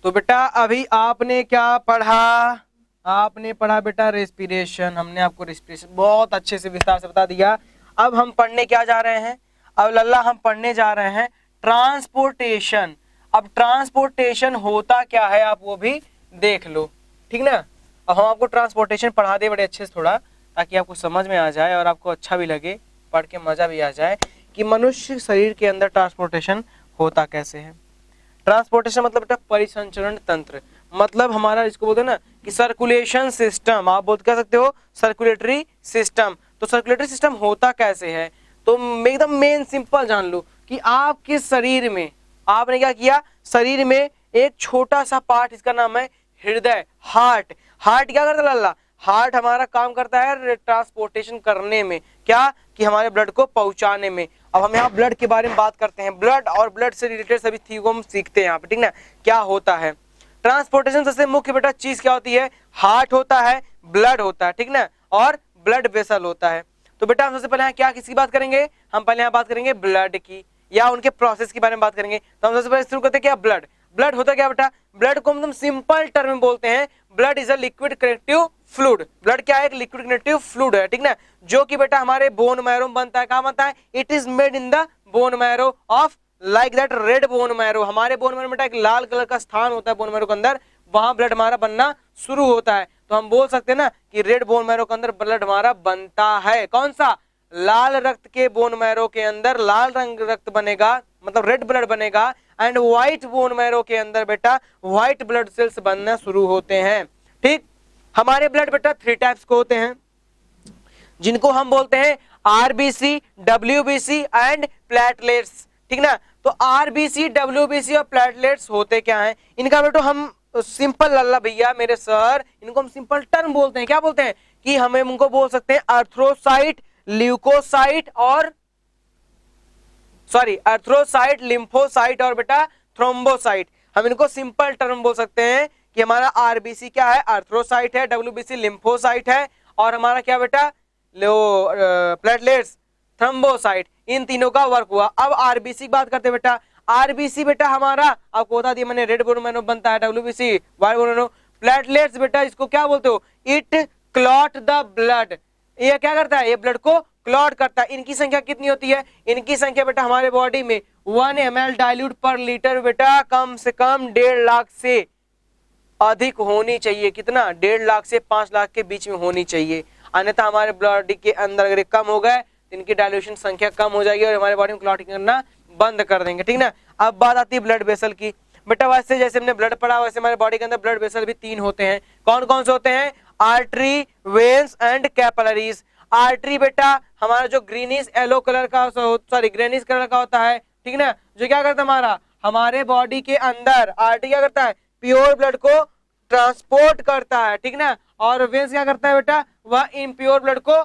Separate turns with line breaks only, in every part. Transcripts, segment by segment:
तो बेटा अभी आपने क्या पढ़ा, आपने पढ़ा बेटा रेस्पिरेशन। हमने आपको रेस्पिरेशन बहुत अच्छे से विस्तार से बता दिया। अब हम पढ़ने क्या जा रहे हैं, अब लल्ला हम पढ़ने जा रहे हैं ट्रांसपोर्टेशन। अब ट्रांसपोर्टेशन होता क्या है आप वो भी देख लो, ठीक ना। अब हम आपको ट्रांसपोर्टेशन पढ़ा दे बड़े अच्छे से थोड़ा, ताकि आपको समझ में आ जाए और आपको अच्छा भी लगे, पढ़ के मजा भी आ जाए कि मनुष्य शरीर के अंदर ट्रांसपोर्टेशन होता कैसे है। ट्रांसपोर्टेशन मतलब बेटा परिसंचरण तंत्र, मतलब हमारा इसको बोलते हैं ना कि सर्कुलेशन सिस्टम, आप बोल कह सकते हो सर्कुलेटरी सिस्टम। तो सर्कुलेटरी सिस्टम होता कैसे है, तो एकदम मेन सिंपल जान लो कि आपके शरीर में आपने क्या किया, शरीर में एक छोटा सा पार्ट, इसका नाम है हृदय, हार्ट। हार्ट क्या करता है लल्ला, हार्ट हमारा काम करता है ट्रांसपोर्टेशन करने में, क्या कि हमारे ब्लड को पहुंचाने में। अब हम यहाँ ब्लड के बारे में बात करते हैं, ब्लड और ब्लड से रिलेटेड सभी चीजों को हम सीखते हैं यहाँ पे, ठीक ना, क्या होता है ट्रांसपोर्टेशन। सबसे मुख्य बेटा चीज क्या होती है, हार्ट होता है, ब्लड होता है, ठीक ना, और ब्लड वेसल होता है। तो बेटा हम सबसे पहले यहाँ क्या किसकी बात करेंगे, हम पहले यहाँ बात करेंगे ब्लड की या उनके प्रोसेस के बारे में बात करेंगे। तो हम सबसे पहले शुरू करते हैं क्या, ब्लड। ब्लड होता क्या बेटा, ब्लड को हम सिंपल टर्म में बोलते हैं blood is a liquid connective fluid. Blood क्या है, एक लिक्विड कनेक्टिव फ्लूइड है, ठीक ना, जो कि बेटा हमारे बोन मैरो में बनता है। कहाँ बनता है, it is made in the bone marrow of like that red bone marrow. हमारे बोन मैरो में बेटा एक लाल कलर का स्थान होता है बोन मैरो के अंदर, वहां ब्लड हमारा बनना शुरू होता है। तो हम बोल सकते हैं ना कि रेड बोन मैरो के अंदर ब्लड हमारा बनता है। कौन सा, लाल रक्त के बोन मैरो के अंदर लाल रंग रक्त बनेगा, मतलब रेड ब्लड बनेगा, एंड व्हाइट बोन मैरो के अंदर बेटा व्हाइट ब्लड सेल्स बनना शुरू होते हैं। ठीक, हमारे ब्लड बेटा 3 टाइप्स को होते हैं, जिनको हम बोलते हैं आरबीसी, डब्ल्यूबीसी एंड प्लेटलेट्स, ठीक ना। तो आरबीसी, डब्ल्यूबीसी और प्लेटलेट्स होते क्या हैं, इनका बेटो हम सिंपल लल्ला भैया मेरे सर, इनको हम सिंपल टर्म बोलते हैं। क्या बोलते हैं कि हमें उनको बोल सकते हैं अर्थ्रोसाइट, ल्यूकोसाइट और अर्थ्रोसाइट, लिम्फोसाइट और बेटा थ्रोम्बोसाइट। हम इनको सिंपल टर्म बोल सकते हैं कि हमारा आरबीसी क्या है, अर्थ्रोसाइट है, डब्ल्यूबीसी लिम्फोसाइट है, और हमारा क्या बेटा प्लेटलेट्स थ्रोम्बोसाइट। इन तीनों का वर्क हुआ। अब आरबीसी की बात करते हैं बेटा। आरबीसी बेटा हमारा आपको बता दिया मैंने, रेड बोन मैरो बनता है, WBC white bone marrow. Platelets बेटा इसको क्या बोलते हो, इट क्लॉट द ब्लड, ये क्या करता है, ये ब्लड को क्लॉट करता है। इनकी संख्या कितनी होती है, इनकी संख्या बेटा हमारे बॉडी में 1 ml डाइल्यूट पर लीटर बेटा कम से कम 1.5 लाख से अधिक होनी चाहिए। कितना, 1.5 लाख से 5 लाख के बीच में होनी चाहिए, अन्यथा हमारे बॉडी के अंदर अगर कम हो गए तो इनकी डाइल्यूशन संख्या कम हो जाएगी और हमारे बॉडी में क्लॉटिंग करना बंद कर देंगे, ठीक ना। अब बात आती है ब्लड वेसल की। बेटा वैसे जैसे हमने ब्लड पढ़ा वैसे हमारे बॉडी के अंदर ब्लड वेसल भी 3 होते हैं। कौन कौन से होते हैं, artery, veins and capillaries. Artery बेटा हमारा जो ग्रीनिश येलो कलर का, सॉरी ग्रेनिश कलर का होता है, ठीक ना, जो क्या करता है हमारा, हमारे बॉडी के अंदर आर्टरी क्या करता है, प्योर ब्लड को ट्रांसपोर्ट करता है, ठीक ना। और वेन्स क्या करता है बेटा, वह इम्प्योर ब्लड को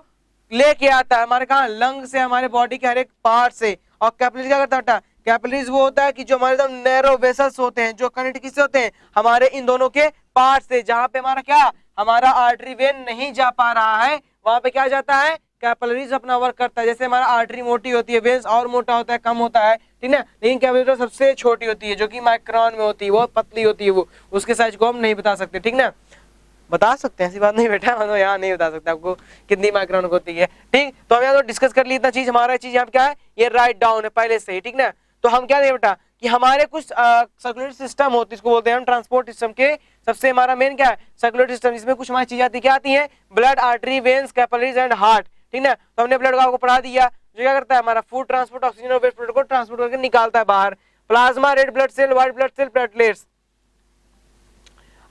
लेके आता है हमारे कहा, लंग से, हमारे बॉडी के हर एक पार्ट से। और कैपिलरीज क्या करता है बेटा, कैपिलरीज वो होता है कि जो हमारे एकदम नैरो वेसल्स होते हैं, जो कनेक्ट किससे होते हैं, हमारे इन दोनों के पार्ट से, जहां पे हमारा क्या, हमारा आर्टरी वेन नहीं जा पा रहा है, वहां पे क्या जाता है, कैपिलरीज अपना वर्क करता है। जैसे हमारा आर्टरी मोटी होती है, वेन्स और मोटा होता है, कम होता है, ठीक ना, लेकिन कैपिलरी सबसे छोटी होती है, जो कि माइक्रोन में होती है, वो पतली होती है, वो उसके साइज को हम नहीं बता सकते, ठीक ना। बता सकते हैं, ऐसी बात नहीं बेटा, मतलब यहाँ नहीं बता सकते आपको कितनी माइक्रोन होती है, ठीक। तो हम यहाँ तो डिस्कस कर ली इतना चीज, हमारा चीज यहाँ क्या है, ये राइट डाउन है पहले से ही, ठीक ना। तो हम क्या दें बेटा कि हमारे कुछ सर्कुलेटरी सिस्टम होती है, इसको बोलते हैं हम ट्रांसपोर्ट सिस्टम के। सबसे हमारा मेन क्या है, सर्कुलेटरी सिस्टम, जिसमें कुछ हमारी चीजें आती क्या आती हैं, blood, artery, veins, capillaries and heart, ठीक ना। तो हमने ब्लड को आपको पढ़ा दिया, जो क्या करता है, हमारा फूड ट्रांसपोर्ट, ऑक्सीजन और वेस्ट प्रोडक्ट को ट्रांसपोर्ट करके निकालता है बाहर। Plasma, red blood cell, white blood cell, platelets.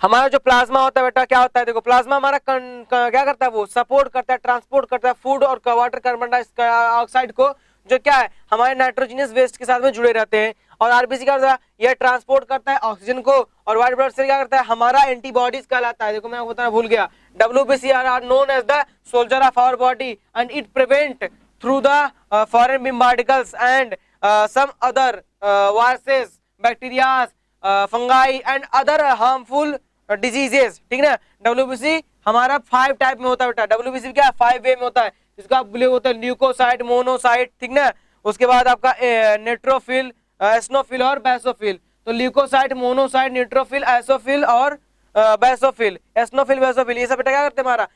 हमारा जो प्लाज्मा होता है बेटा क्या होता है, देखो प्लाज्मा हमारा क्या करता है, वो सपोर्ट करता है, ट्रांसपोर्ट करता है फूड और वाटर, कार्बन डाइऑक्साइड को, जो क्या है हमारे नाइट्रोजनियस वेस्ट के साथ में जुड़े रहते हैं। और आरबीसी क्या करता है, ये ट्रांसपोर्ट करता है ऑक्सीजन को। और व्हाइट ब्लड सेल क्या करता है, हमारा एंटीबॉडीज कहलाता है। देखो मैं बताना भूल गया, WBC are known as the soldier of our body and it prevent through the foreign बॉम्बार्डिकल्स and some other viruses, bacterias, fungi and other harmful diseases, ठीक ना। WBC हमारा 5 टाइप में होता है बेटा, WBC क्या है 5 वे में होता है, जिसका आप होता है ल्यूकोसाइट, मोनोसाइट, ठीक ना। उसके बाद आपका नेट्रोफिल, एस्नोफिल और बेसोफिल। तो ल्यूकोसाइट, मोनोसाइट, न्यूट्रोफिल, एसोफिल और बेसोफिल, एस्नोफिल, बेसोफिल, ये सब बेटा क्या करते हैं हमारा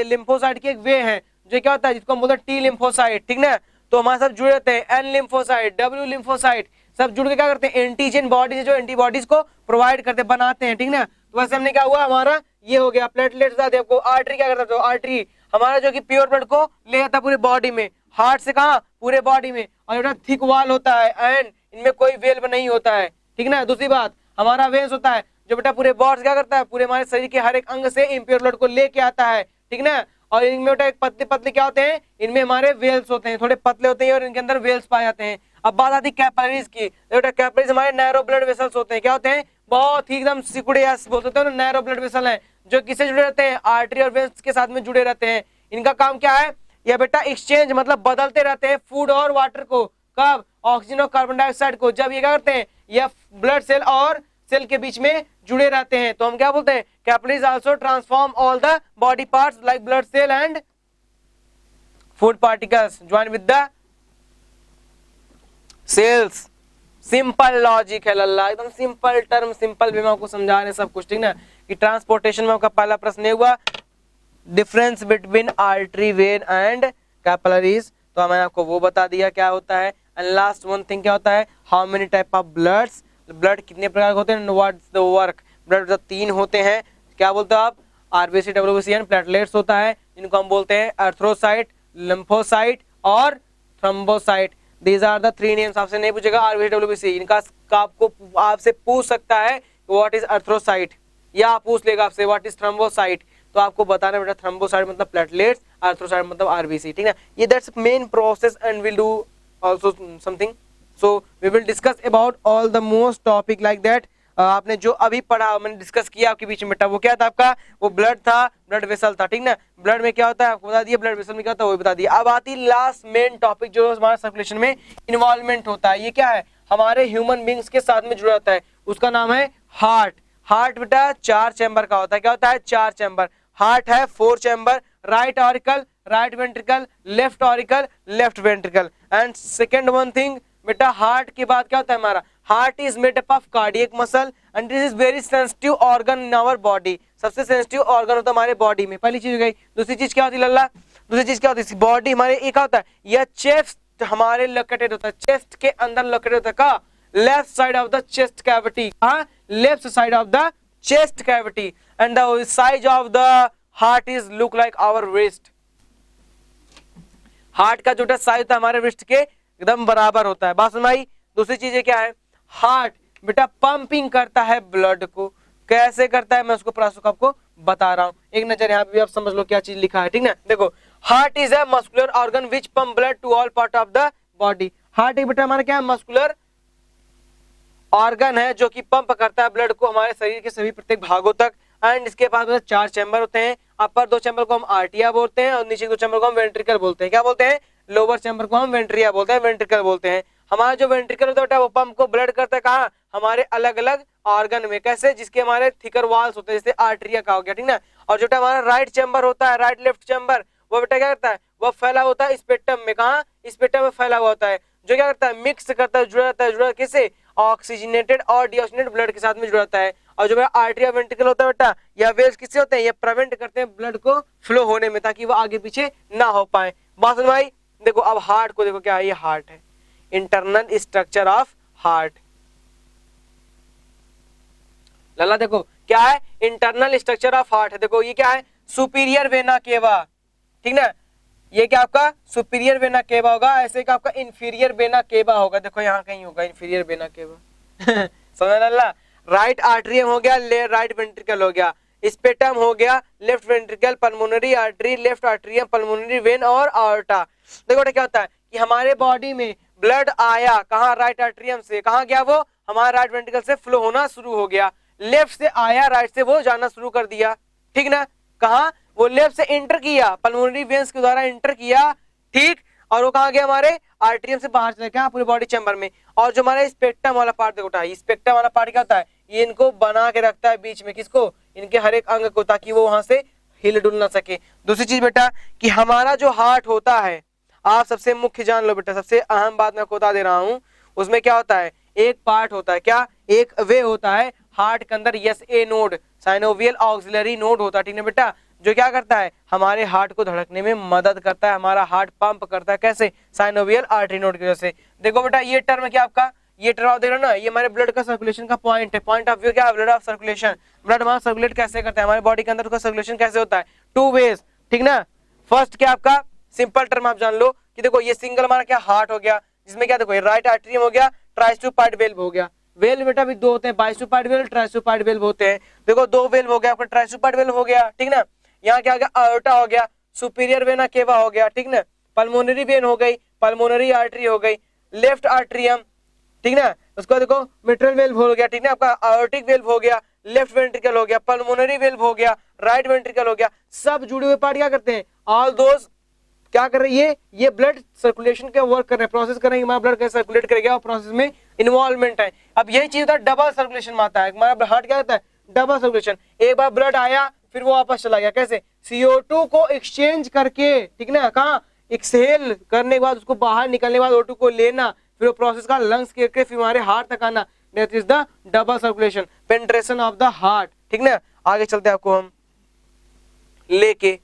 लिम्फोसाइट की एक वे है जो क्या होता है जिसको हम बोलते हैं टी लिम्फोसाइट, ठीक ना। तो हमारे साथ जुड़े रहते हैं एन लिम्फोसाइट, डब्ल्यू लिम्फोसाइट, सब जुड़ के क्या करते हैं एंटीजन बॉडीज जो एंटीबॉडीज को प्रोवाइड करते बनाते हैं, ठीक ना। तो वैसे हमने क्या हुआ हमारा ये हो गया प्लेटलेट्स आते आपको। आर्टरी क्या करता है, तो आर्टरी हमारा जो कि प्योर ब्लड को ले जाता है पूरे बॉडी में, हार्ट से कहा पूरे बॉडी में, और बेटा थिक वॉल होता है एंड इनमें कोई वेल्व नहीं होता है, ठीक ना। दूसरी बात हमारा वेन्स होता है जो बेटा पूरे बॉडी क्या करता है, पूरे हमारे शरीर के हर एक अंग से इम्प्योर ब्लड को लेके आता है, ठीक ना। और इनमें बेटा एक पतले पतले क्या होते हैं, इनमें हमारे वेल्स होते हैं, थोड़े पतले होते हैं और इनके अंदर वेल्स पाए जाते हैं। अब बात आती है कैपिलरीज की, बेटा कैपिलरीज हमारे नैरो ब्लड वेसल्स होते हैं, क्या होते हैं बहुत ही एकदम सिकुड़े बोलते हैं नैरो ब्लड वेसल है, जो किससे जुड़े रहते हैं आर्टरी और वेन्स के साथ में जुड़े रहते हैं। इनका काम क्या है, यह बेटा एक्सचेंज मतलब बदलते रहते हैं फूड और वाटर को, कब ऑक्सीजन और कार्बन डाइऑक्साइड को, जब ये क्या करते हैं यह ब्लड सेल और सेल के बीच में जुड़े रहते हैं तो हम क्या बोलते हैं capillaries also transform all the body parts like blood cell and food particles join with the cells. Simple logic है लल्ला, एकदम सिंपल टर्म, सिंपल वे में आपको समझा रहे हैं सब कुछ, ठीक ना। कि ट्रांसपोर्टेशन में आपका पहला प्रश्न हुआ difference between artery vein and capillaries, तो मैंने आपको वो बता दिया क्या होता है। एंड लास्ट वन थिंग क्या होता है, how many type of bloods, blood कितने प्रकार के होते हैं, व्हाट्स द वर्क, ब्लड तीन होते हैं, क्या बोलते हो आप, आरबीसी, डब्ल्यूबीसी एंड प्लेटलेट्स होता है, जिनको हम बोलते हैं एर्थ्रोसाइट, लिम्फोसाइट और thrombocyte. These are the three names. आपसे नहीं पूछेगा आरबीसी डब्ल्यूबीसी, इनका आपको आपसे पूछ सकता है व्हाट इज एर्थ्रोसाइट, या पूछ लेगा आपसे व्हाट इज थ्रोम्बोसाइट, तो आपको बताना बेटा थ्रोम्बोसाइट मतलब प्लेटलेट्स, एर्थ्रोसाइट मतलब आरबीसी, ठीक है। ये that's main process and will do also something, so we will discuss about all the most topic like that. आपने जो अभी पढ़ा मैंने डिस्कस किया आपके बीच में बेटा, वो क्या था आपका, वो ब्लड था, ब्लड वेसल था, ठीक ना। ब्लड में क्या होता है आपको बता दिया, ब्लड वेसल में क्या होता है वो बता दिया। अब आती लास्ट मेन टॉपिक जो हमारा सर्कुलेशन में इन्वॉल्वमेंट होता है, ये क्या है हमारे ह्यूमन बींग्स के साथ में जुड़ा होता है, उसका नाम है हार्ट। हार्ट बेटा 4 चैम्बर का होता है, क्या होता है 4 चैम्बर। हार्ट है 4 chamber, right auricle, right ventricle, left auricle, left ventricle. And second one thing बेटा, हार्ट के बाद क्या होता है हमारा, heart is made up of cardiac muscle and this is very sensitive organ in our body. सबसे sensitive organ होता है हमारे बॉडी में, पहली चीज हो गई। दूसरी चीज क्या होती है लल्ला, दूसरी चीज क्या होती है, बॉडी हमारे एक होता है, यह चेस्ट हमारे लोकेटेड होता है, चेस्ट के अंदर लोकेटेड होता है, का left side of the chest cavity, left side of the chest cavity and the size of the heart is look like our wrist। Heart का जो साइज होता है हमारे wrist के एकदम बराबर होता है, बात सुनाई। दूसरी चीज क्या है, हार्ट बेटा पंपिंग करता है ब्लड को, कैसे करता है मैं उसको प्रोसेस को आपको बता रहा हूं। एक नजर यहाँ पे भी आप समझ लो क्या चीज लिखा है, ठीक ना। देखो heart is a muscular organ which pump blood to all part of the body. Heart एक बेटा हमारा क्या है, मस्कुलर ऑर्गन है जो कि पंप करता है ब्लड को हमारे शरीर के सभी प्रत्येक भागों तक। एंड इसके पास 4 चैम्बर होते हैं, अपर 2 चैम्बर को हम आर्टिया बोलते हैं और नीचे 2 चैम्बर को हम वेंट्रिकल बोलते हैं, क्या बोलते हैं, लोअर चैम्बर को हम वेंट्रिया बोलते हैं, वेंट्रिकल बोलते हैं। हमारा जो वेंट्रिकल होता है वो पंप को ब्लड करता है कहाँ, हमारे अलग अलग ऑर्गन में, कैसे, जिसके हमारे थिकर वॉल्स होते हैं, जैसे आर्टरिया का हो गया, ठीक ना। और जो हमारा राइट चैम्बर होता है, राइट लेफ्ट चैम्बर, वो बेटा क्या करता है, वो फैला होता है स्पेक्ट्रम में, कहाँ, स्पेक्ट्रम में फैला हुआ होता है, जो क्या करता है मिक्स करता है, जुड़ा रहता है, जुड़ा किससे, ऑक्सीजनेटेड और डीऑक्सीजनेटेड ब्लड के साथ में जुड़ा रहता है। और जो आर्टरिया वेंट्रिकल होता है बेटा, यह वेव्स किससे होते हैं, ये प्रिवेंट करते हैं ब्लड को फ्लो होने में, ताकि वो आगे पीछे ना हो पाए। बात समझ में आई। देखो अब हार्ट को देखो, क्या है, ये हार्ट है, इंटरनल स्ट्रक्चर ऑफ हार्ट। लल्ला देखो क्या है, इंटरनल स्ट्रक्चर ऑफ हार्ट है। देखो ये क्या है, सुपीरियर वेना केवा, ठीक ना। ये क्या आपका सुपीरियर वेना केवा होगा, ऐसे का आपका इंफीरियर वेना केवा होगा। देखो यहाँ कहीं होगा इंफीरियर वेना केवा समझ लल्ला। राइट आर्टरियम हो गया, राइट वेंट्रिकल हो गया, स्पेटम हो गया, left ventricle, pulmonary artery, left atrium, pulmonary vein और आर्टा। देखो क्या होता है कि हमारे बॉडी में ब्लड आया कहाँ, राइट आर्टरियम से, कहाँ गया वो, हमारा राइट वेंट्रिकल से फ्लो होना शुरू हो गया, लेफ्ट से आया, राइट से वो जाना शुरू कर दिया, ठीक ना। कहाँ, वो लेफ्ट से एंटर किया, पल्मोनरी वेन्स के द्वारा एंटर किया, ठीक, और वो कहाँ गया, हमारे आर्टरियम से बाहर चला गया पूरे बॉडी चैम्बर में। और जो हमारा स्पेक्ट्रम वाला पार्ट देखो, स्पेक्ट्रम वाला पार्ट क्या होता है, ये इनको बना के रखता है बीच में, किसको, इनके हर एक अंग को, ताकि वो वहां से हिल डुल ना सके। दूसरी चीज बेटा कि हमारा जो हार्ट होता है, आप सबसे मुख्य जान लो बेटा, सबसे अहम बात मैं आपको बता दे रहा हूं, उसमें क्या होता है, एक पार्ट होता है, क्या एक वे होता है हार्ट के अंदर, यस ए नोड, साइनोवियल ऑक्सिलरी नोड होता है, ठीक है बेटा, जो क्या करता है हमारे हार्ट को धड़कने में मदद करता है, हमारा हार्ट पंप करता है, कैसे, साइनोवियल आर्टरी नोड की वजह से। देखो बेटा ये टर्म क्या आपका, ये टर्म देख रहे हो ना, ये हमारे ब्लड का सर्कुलेशन का पॉइंट है, पॉइंट ऑफ व्यू क्या है, ब्लड ऑफ सर्कुलेशन, ब्लड हमारा सर्कुलेट कैसे करता है, हमारे बॉडी के अंदर उसका सर्कुलेशन कैसे होता है, टू वेज, ठीक ना। फर्स्ट क्या आपका सिंपल टर्म आप जान लो कि देखो ये सिंगल हमारा क्या हार्ट हो गया, जिसमें क्या देखो राइट आर्टरियम हो गया, ट्राइस्टोपाइड वेल्व हो गया, वेल्व बेटा भी दो होते हैं, बाइस्टोपाइड वेल्व, ट्राइस्टोपाइड वेल्व होते हैं, देखो दो वेल्व हो गया आपका, ट्राइस्टोपाइड वेल्व हो गया, ठीक ना। यहाँ क्या हो गया, आयोटा हो गया, सुपीरियर वेना केवा हो गया, ठीक ना, पल्मोनरी वेन हो गई, पल्मोनरी आर्टरी हो गई, लेफ्ट आर्टरियम, ठीक ना, उसको देखो मिट्रल वेल्व हो गया, ठीक ना, आपका आयोटिक वेल्व हो गया, लेफ्ट वेंट्रिकल हो गया, पल्मोनरी वेल्व हो गया, राइट वेंट्रिकल हो गया, सब जुड़े हुए पार्ट क्या करते हैं, ऑल दोस क्या कर रही है, ये ब्लड सर्कुलेशन के वर्क कर रहे हैं, प्रोसेस कर रहे हैं, हमारा ब्लड कैसे सर्कुलेट करेगा और प्रोसेस में इन्वॉल्वमेंट है। अब यही चीज होता है डबल सर्कुलेशन में आता है, हमारा हार्ट क्या होता है, डबल सर्कुलेशन, एक बार ब्लड आया फिर वो वापस चला गया, कैसे, CO2 को एक्सचेंज करके, ठीक ना, कहाँ एक्सहेल करने के बाद उसको बाहर निकलने के बाद O2 को लेना, फिर वो प्रोसेस का लंग्स करके फिर हमारे हार्ट तक आना, that is the double circulation, penetration of the heart, ठीक ना। आगे चलते हैं आपको हम लेके,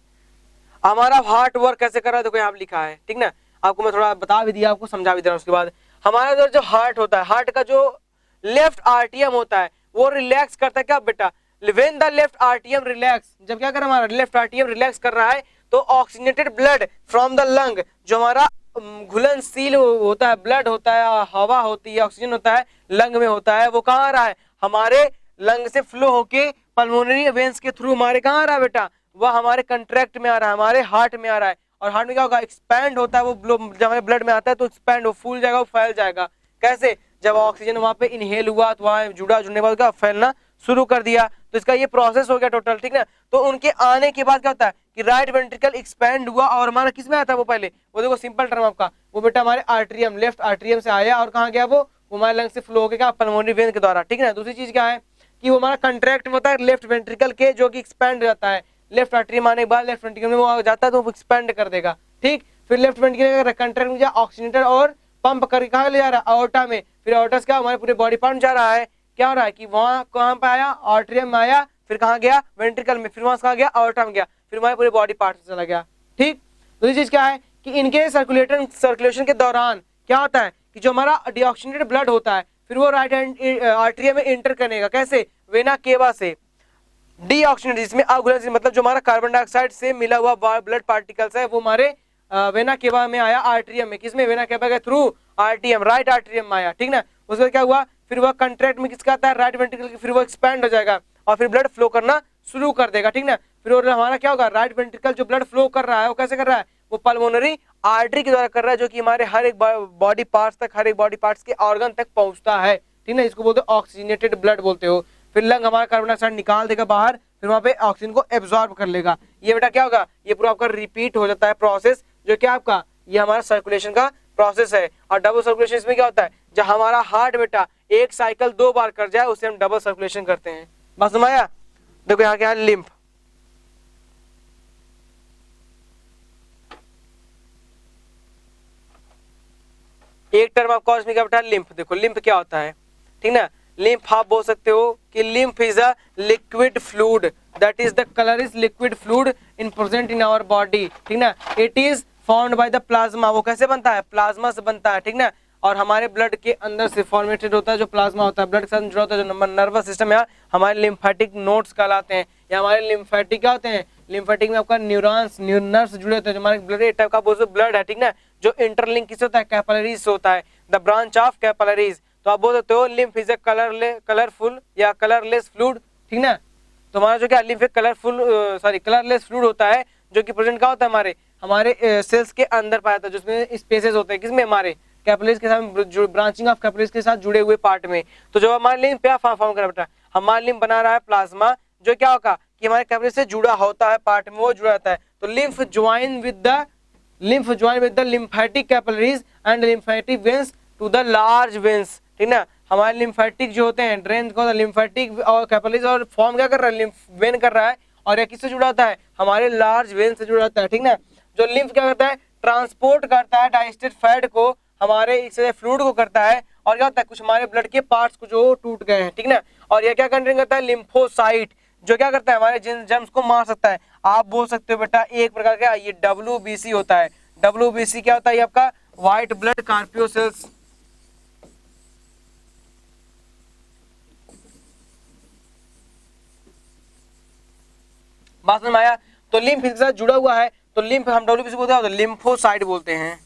हमारा हार्ट वर्क कैसे कर रहा है, देखो यहाँ लिखा है, ठीक ना, आपको मैं थोड़ा बता भी दिया, आपको समझा भी दे रहा हूँ। उसके बाद हमारा इधर जो हार्ट होता है, हार्ट का जो लेफ्ट आर्टियम होता है वो रिलैक्स करता है, क्या बेटा, व्हेन द लेफ्ट आर्टियम रिलैक्स, जब क्या कर हमारा लेफ्ट आर्टियम रिलैक्स कर रहा है तो oxygenated blood from the lung, जो हमारा घुलनशील होता है, ब्लड होता है, हवा होती है, ऑक्सीजन होता है, लंग में होता है, वो कहाँ आ रहा है, हमारे लंग से फ्लो होके पल्मोनरी वेन्स के थ्रू हमारे कहाँ आ रहा है बेटा, वह हमारे कंट्रैक्ट में आ रहा है, हमारे हार्ट में आ रहा है, और हार्ट में क्या होगा, एक्सपैंड होता है, वो जब हमारे ब्लड में आता है तो एक्सपैंड हो, फूल जाएगा, वो फैल जाएगा, कैसे, जब ऑक्सीजन वहां पे इनहेल हुआ तो वहां जुड़ने के बाद क्या फैलना शुरू कर दिया, तो इसका ये प्रोसेस हो गया टोटल, ठीक ना। तो उनके आने के बाद क्या होता है कि राइट वेंट्रिकल एक्सपैंड हुआ, और हमारा किस में आता है वो पहले, वो देखो सिंपल टर्म आपका, वो बेटा हमारे आर्टरियम, लेफ्ट आर्टरियम से आया और कहाँ गया, वो हमारे लंग से फ्लो हो गया पल्मोनरी वेन के द्वारा, ठीक है। दूसरी चीज क्या है कि वो हमारा कंट्रैक्ट होता है लेफ्ट वेंट्रिकल के, जो कि एक्सपैंड जाता है, लेफ्ट आर्टरी आने के बाद लेफ्ट वेंट्रिकल में वो जाता है तो वो एक्सपैंड कर देगा, ठीक। फिर लेफ्ट वेंट्रिकल कंट्रैक्ट में ऑक्सीजनेटर और पंप करके कहाँ ले जा रहा है, आयोटा में, फिर आयोटा से क्या हमारे पूरे बॉडी पार्ट जा रहा है, क्या हो रहा है कि वहां कहाँ पे आया, आर्टरियम में आया, फिर कहाँ गया, वेंट्रिकल में, फिर वहां से कहाँ गया, आयोटा में गया, फिर हमारे पूरे बॉडी पार्ट से चला गया, ठीक। दूसरी चीज क्या है कि इनके सर्कुलेशन के दौरान क्या होता है कि जो हमारा डीऑक्सीजनेटेड ब्लड होता है फिर वो राइट हैंड आर्टरियम में एंटर करेगा, कैसे, वेना केवा से, डीऑक्सीजनेटेड जिसमें अघुलनशील मतलब जो हमारा कार्बन डाइऑक्साइड से मिला हुआ ब्लड पार्टिकल्स है वो हमारे वेना केवा में आया, आर्टरियम में, किसमें, वेना केवा के थ्रू आर्टियम, राइट आर्टरियम में आया, ठीक ना। उसके बाद क्या हुआ, फिर वह कंट्रैक्ट में किसका आता है, राइट वेंट्रिकल, फिर वो एक्सपैंड हो जाएगा और फिर ब्लड फ्लो करना शुरू कर देगा, ठीक ना। फिर हमारा क्या होगा, राइट वेंट्रिकल जो ब्लड फ्लो कर रहा है वो कैसे कर रहा है, वो पल्मोनरी आर्टरी के द्वारा कर रहा है, जो कि हमारे हर एक बॉडी पार्ट्स तक, हर एक बॉडी पार्ट्स के ऑर्गन तक पहुंचता है, ठीक ना। इसको बोलते हो ऑक्सीजनेटेड ब्लड बोलते हो। फिर लंग हमारा कार्बन डाइऑक्साइड निकाल देगा बाहर, फिर वहां पे ऑक्सीजन को एब्जॉर्ब कर लेगा। ये बेटा क्या होगा, ये पूरा आपका रिपीट हो जाता है प्रोसेस, जो क्या आपका ये हमारा सर्कुलेशन का प्रोसेस है। और डबल सर्कुलेशन इसमें क्या होता है, जब हमारा हार्ट बेटा एक साइकिल 2 बार कर जाए उसे हम डबल सर्कुलेशन करते हैं। बस समझाया, देखो यहाँ क्या है, लिम्फ, एक टर्म आपको इसमें क्या बेटा, लिम्फ। देखो लिम्फ क्या होता है, ठीक ना, लिम्फ आप बोल सकते हो कि lymph is a liquid fluid, that is the colour is liquid fluid in present in our body, ठीक ना। It is found by the plasma, वो कैसे बनता है, प्लाज्मा से बनता है, ठीक ना। और हमारे ब्लड के अंदर से फॉर्मेटेड होता है, जो प्लाज्मा होता है ब्लड के साथ जुड़ा होता है, जो नर्वस सिस्टम है हमारे लिम्फेटिक नोड्स कहलाते हैं, या हमारे लिम्फेटिक क्या होते हैं, लिम्फेटिक में आपका न्यूरॉन्स नर्व्स जुड़े होते हैं, जो हमारे ब्लड टाइप का ब्लड है, ठीक ना, जो इंटरलिंक किससे होता है, कैपिलरीज से होता है, द ब्रांच ऑफ कैपिलरीज। तो आप बोल सकते हो लिम्फ इज ए कलरफुल या कलरलेस फ्लूइड, ठीक ना। तो हमारा जो क्या लिम्फ एक कलरलेस फ्लूइड होता है, जो कि प्रेजेंट क्या होता है हमारे सेल्स के अंदर पाया जाता है, जिसमें स्पेसेस होते हैं, किसमें, हमारे कैपिलरीज के साथ, ब्रांचिंग ऑफ कैपिलरीज के साथ जुड़े हुए पार्ट में। तो जो हमारे लिम्फ क्या फॉर्म कर बेटा, हमारा लिम्फ बना रहा है प्लाज्मा, जो क्या होगा कि हमारे कैपिलरीज से जुड़ा होता है, पार्ट में वो जुड़ा रहता है। तो lymph join with the lymphatic capillaries and lymphatic veins to the large veins, ठीक ना। हमारे लिम्फेटिक जो होते हैं ड्रेन को लिम्फेटिक और कैपिलरीज, और फॉर्म क्या कर रहा है, लिम्फ वेन कर रहा है, और यह किससे जुड़ा होता है, हमारे लार्ज वेन से जुड़ा होता है, ठीक ना। जो लिम्फ क्या करता है, ट्रांसपोर्ट करता है डाइजेस्टेड फैट को, हमारे फ्लूइड को करता है, और क्या होता है कुछ हमारे ब्लड के पार्ट्स को जो टूट गए हैं, ठीक ना। और ये क्या कंटेन करता है, लिम्फोसाइट, जो क्या करता है हमारे जर्म्स को मार सकता है। आप बोल सकते हो बेटा एक प्रकार का ये WBC होता है। WBC क्या होता है, ये आपका व्हाइट ब्लड कार्पियोसेल्स। बात समझ में आया। तो लिम्फ इसके साथ जुड़ा हुआ है, तो लिम्फ हम WBC बोलते हैं, तो लिम्फोसाइट बोलते हैं।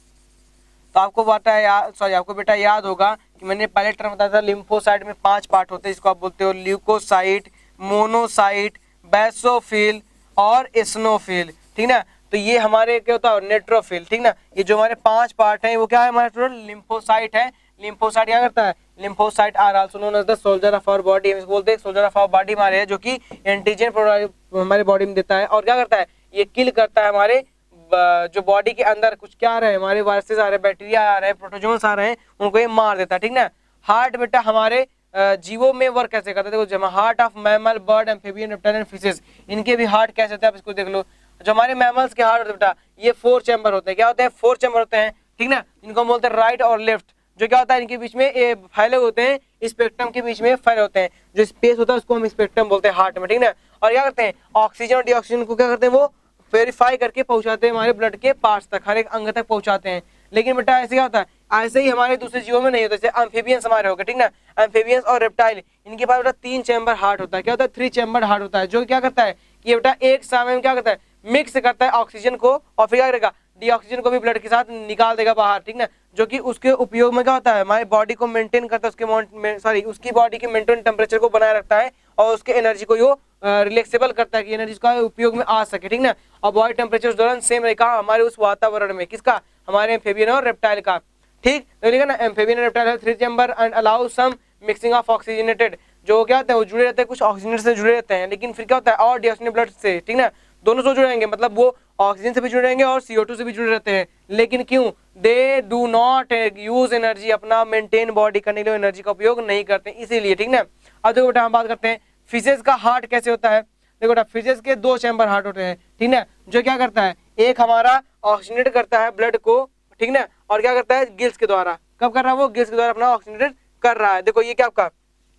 तो आपको आपको बेटा याद होगा कि मैंने पहले टर्म बताया था, लिम्फोसाइट में 5 पार्ट होते हैं, इसको आप बोलते हो ल्यूकोसाइट, मोनोसाइट, बेसोफिल और एसनोफिल, ठीक ना। तो ये हमारे क्या होता है, नेट्रोफिल, ठीक ना। ये जो हमारे 5 पार्ट हैं वो क्या है, हमारे टोटल लिम्फोसाइट है। लिम्फोसाइट क्या करता है, lymphocyte are also known as the soldier of our body, हम इसको बोलते हैं सोल्जर ऑफ आवर बॉडी हमारे है, जो कि एंटीजन हमारे बॉडी में देता है। और क्या करता है, ये किल करता है हमारे जो बॉडी के अंदर कुछ क्या आ रहे हैं, हमारे वायरसेस आ रहे हैं, बैक्टीरिया आ रहे हैं, प्रोटोजोन्स आ रहे हैं, उनको ये मार देता है, ठीक ना। हार्ट बेटा हमारे जीवों में वर्क कैसे करता है, देखो जब heart of mammal, bird, amphibian, reptile and fishes, इनके भी हार्ट कैसे होते हैं आप इसको देख लो। जो हमारे मैमल्स के हार्ट होते हैं बेटा, ये 4 चैम्बर होते हैं, क्या होते हैं, 4 चैम्बर होते हैं, ठीक ना। इनको हम बोलते हैं राइट और लेफ्ट। जो क्या होता है, इनके बीच में ये फैले होते हैं, स्पेक्ट्रम के बीच में फैले होते हैं, जो स्पेस होता है उसको हम स्पेक्ट्रम बोलते हैं हार्ट में, ठीक ना। और क्या करते हैं, ऑक्सीजन और डीऑक्सीजन को क्या करते हैं, वो वेरीफाई करके पहुंचाते हैं हमारे ब्लड के पार्ट्स तक, हर एक अंग तक पहुंचाते हैं। लेकिन बेटा ऐसे क्या होता है, ऐसे ही हमारे दूसरे जीवों में नहीं होता, जैसे एम्फिबियंस हमारे हो गए, ठीक ना। एम्फिबियंस और रेप्टाइल, इनके पास बेटा 3 चैम्बर हार्ट होता है, क्या होता है, 3 चैम्बर हार्ट होता है, जो क्या करता है, ये बेटा एक समय में क्या करता है, मिक्स करता है ऑक्सीजन को, और फिर क्या करेगा, डीऑक्सीजन को भी ब्लड के साथ निकाल देगा बाहर, ठीक ना। जो कि उसके उपयोग में क्या होता है, हमारी बॉडी को मेंटेन करता है, उसकी बॉडी के मेंटेन टेम्परेचर को बनाए रखता है, और उसके एनर्जी को यो रिलैक्सेबल करता है कि एनर्जी का उपयोग में आ सके, ठीक ना। और बॉडी टेम्परेचर उस दौरान सेम रहेगा हमारे उस वातावरण में, किसका, हमारे एम्फिबियन और रेप्टाइल का, ठीक। तो लिखा ना, एम्फिबियन और reptile 3 chamber and allow some mixing of oxygenated, जो क्या होता है, वो जुड़े रहते हैं, कुछ ऑक्सीजन से जुड़े रहते हैं, लेकिन फिर क्या होता है, और डीऑक्सीजन ब्लड से, ठीक ना, दोनों से जुड़े रहेंगे, मतलब वो ऑक्सीजन से भी जुड़े रहेंगे और CO2 से भी जुड़े रहते हैं। लेकिन क्यों, they do not use energy, अपना मेंटेन बॉडी करने के लिए एनर्जी का उपयोग नहीं करते, इसीलिए, ठीक ना। अब देखो बेटा हम बात करते हैं फिशेस का हार्ट कैसे होता है। देखो बेटा फिशेस के 2 चैम्बर हार्ट होते हैं, ठीक ना, जो क्या करता है, एक हमारा ऑक्सीजनेट करता है ब्लड को, ठीक ना, और क्या करता है, गिल्स के द्वारा, कब कर रहा है वो, गिल्स के द्वारा अपना ऑक्सीजनेट कर रहा है। देखो ये क्या आपका,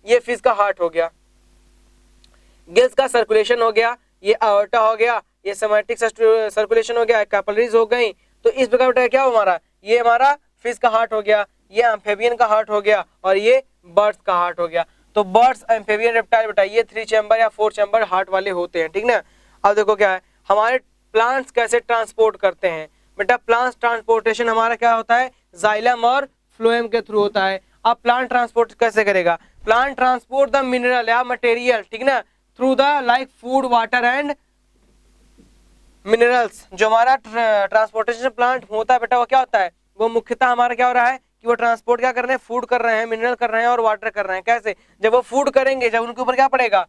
ये फिश का हार्ट हो गया, गिल्स का सर्कुलेशन हो गया, ये आयोटा हो गया, ये सोमैटिक सर्कुलेशन हो गया, कैपिलरीज हो गई। तो इस प्रकार बेटा क्या हमारा, ये हमारा फिश का हार्ट हो गया, ये एम्फिबियन का हार्ट हो गया, और ये बर्ड्स का हार्ट हो गया। तो बर्ड्स, एम्फिबियन, रेप्टाइल बेटा ये 3 चैम्बर या 4 चैम्बर हार्ट वाले होते हैं, ठीक ना। अब देखो क्या है, हमारे प्लांट्स कैसे ट्रांसपोर्ट करते हैं बेटा, प्लांट्स ट्रांसपोर्टेशन हमारा क्या होता है, जाइलम और फ्लोएम के थ्रू होता है। अब प्लांट ट्रांसपोर्ट कैसे करेगा, प्लांट ट्रांसपोर्ट द मिनरल या मटेरियल, ठीक ना, through the like food, water and minerals. जो हमारा ट्रांसपोर्टेशन प्लांट होता है बेटा, वो क्या होता है, वो मुख्यतः हमारा क्या हो रहा है कि वो ट्रांसपोर्ट क्या कर रहे हैं, फूड कर रहे हैं, मिनरल कर रहे हैं और वाटर कर रहे हैं। कैसे, जब वो फूड करेंगे, जब उनके ऊपर क्या पड़ेगा,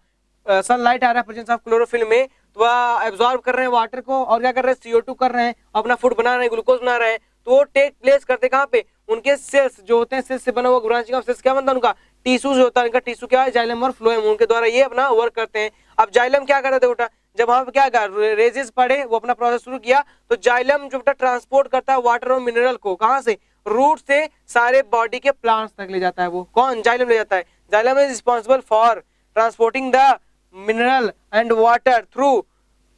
सनलाइट आ रहा है प्रेजेंस ऑफ क्लोरोफिल में, तो वह एब्जॉर्ब कर रहे हैं वाटर को, और क्या कर रहे हैं, CO2 कर रहे हैं, अपना फूड बना रहे हैं, ग्लूकोज बना रहे हैं। तो वो टेक प्लेस करते कहाँ पे, उनके सेल्स जो होते हैं, सेल्स से बना हुआ ब्रांचिंग ऑफ सेल्स क्या बनता है उनका, टिश्यूज होता है, इनका टिश्यू क्या है, जाइलम और फ्लोएम, उनके द्वारा ये अपना वर्क करते हैं। अब जाइलम क्या करता है बेटा, जब वहां पे क्या रेजेस पड़े, वो अपना प्रोसेस शुरू किया, तो जाइलम जो बेटा ट्रांसपोर्ट करता है वाटर और मिनरल को, कहां से, रूट से सारे बॉडी के प्लांट्स तक ले जाता है, वो कौन, जाइलम ले जाता है। Xylem is responsible for transporting the mineral and water through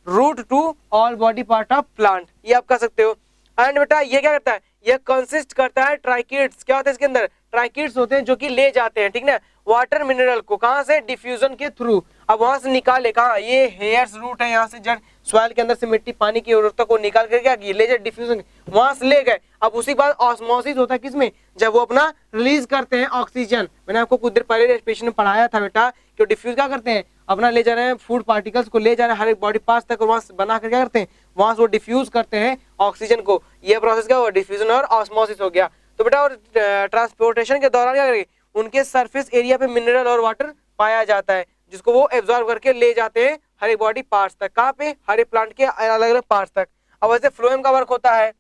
root to all body part of plant, ये आप कह सकते हो। एंड बेटा ये क्या करता है, ये कंसिस्ट करता है ट्राइकिड्स, क्या होता है इसके अंदर, ट्राइकिड्स होते हैं जो कि ले जाते हैं, ठीक ना, वाटर मिनरल को, कहां से, डिफ्यूजन के थ्रू। अब वहां से निकाले कहां, ये हेयर्स रूट है, यहाँ से जड़ सॉइल के अंदर से मिट्टी पानी की उर्वरता को निकाल कर क्या ले जाए डिफ्यूजन, वहां से ले गए। अब उसी के बाद ऑस्मोसिस होता है किसमें, जब वो अपना रिलीज करते हैं ऑक्सीजन। मैंने आपको कुछ देर पहले रेस्पिरेशन में पढ़ाया था बेटा कि डिफ्यूज क्या करते हैं, अपना ले जा रहे हैं फूड पार्टिकल्स को, ले जा रहे हैं हर एक बॉडी पार्ट्स तक, और वहां बना कर क्या करते हैं, वहां से वो डिफ्यूज करते हैं ऑक्सीजन को। ये प्रोसेस क्या हुआ, डिफ्यूजन और ऑस्मोसिस हो गया। तो बेटा और ट्रांसपोर्टेशन के दौरान क्या करेंगे, उनके सरफेस एरिया पे मिनरल और वाटर पाया जाता है, जिसको वो एब्जॉर्ब करके ले जाते हैं हर एक बॉडी पार्ट्स तक, कहाँ पे, हर एक प्लांट के अलग अलग पार्ट्स तक। अब वैसे फ्लोएम का वर्क होता है,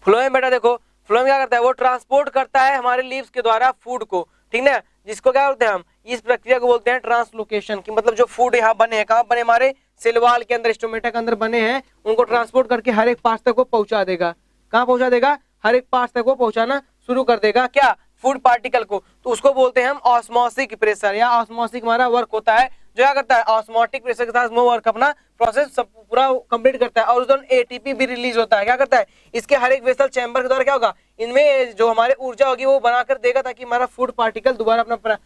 फ्लोएम बेटा देखो, फ्लोएम क्या करता है, वो ट्रांसपोर्ट करता है हमारे लीव्स के द्वारा फूड को, ठीक ना, जिसको क्या बोलते हैं हम, इस प्रक्रिया को बोलते हैं ट्रांसलोकेशन की। मतलब जो फूड यहाँ बने हैं, कहाँ बने, हमारे सेल वॉल के अंदर, स्टोमेटा के अंदर बने हैं, उनको ट्रांसपोर्ट करके हर एक पार्ट तक वो पहुंचा देगा। कहाँ पहुंचा देगा, हर एक पार्ट तक वो पहुंचाना शुरू कर देगा, क्या, फूड पार्टिकल को, तो उसको बोलते हैं हम ऑस्मोसिक प्रेशर, या ऑस्मोसिक हमारा वर्क होता है जो क्या करता है ऑस्मोटिक प्रेशर के साथ वो वर्क अपना प्रोसेस सब पूरा कंप्लीट करता है। और उस दौरान एटीपी भी रिलीज होता है, क्या करता है इसके हर एक वेसल चैम्बर के द्वारा क्या होगा, इनमें जो हमारे ऊर्जा होगी वो बनाकर देगा ताकि हमारा फूड पार्टिकल दोबारा अपना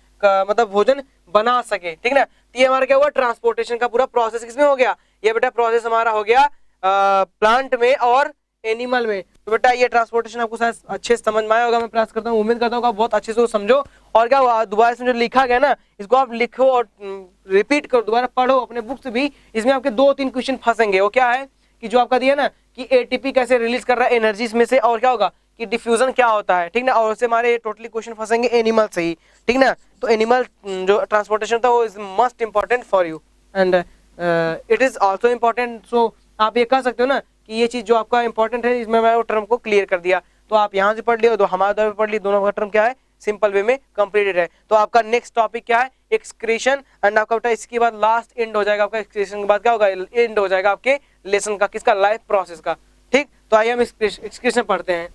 मतलब भोजन बना सके, ठीक ना। तो ये हमारा क्या हुआ, ट्रांसपोर्टेशन का पूरा प्रोसेस किसमें हो गया, ये बेटा प्रोसेस हमारा हो गया प्लांट में और एनिमल में। तो बेटा ये ट्रांसपोर्टेशन आपको शायद अच्छे से समझ में आया होगा, मैं प्रयास करता हूँ, उम्मीद करता हूँ आप बहुत अच्छे से समझो। और क्या हुआ, दोबारा इसमें जो लिखा गया ना इसको आप लिखो और रिपीट करो, दोबारा पढ़ो अपने बुक से भी। इसमें आपके 2-3 क्वेश्चन फंसेंगे। वो क्या है कि जो आपका दिया ना कि एटीपी कैसे रिलीज कर रहा है एनर्जीज में से, और क्या होगा कि डिफ्यूजन क्या होता है, ठीक ना। और उससे हमारे टोटली क्वेश्चन फंसेंगे एनिमल से ही, ठीक ना। तो एनिमल जो ट्रांसपोर्टेशन था वो is must important for you and it is also important. So आप ये कह सकते हो ना कि ये चीज जो आपका इंपॉर्टेंट है, इसमें मैं वो टर्म को क्लियर कर दिया। तो आप यहाँ से पढ़ लियो, तो हमारे द्वारा पढ़ ली, दोनों का टर्म क्या है सिंपल वे में कंप्लीटेड है। तो आपका नेक्स्ट टॉपिक क्या है, एक्सक्रीशन। एंड आपका बेटा इसके बाद लास्ट एंड हो जाएगा आपका, एक्सक्रीशन के बाद क्या होगा, एंड हो जाएगा आपके लेसन का, किसका, लाइफ प्रोसेस का। ठीक, तो आइए हम एक्सक्रीशन पढ़ते हैं।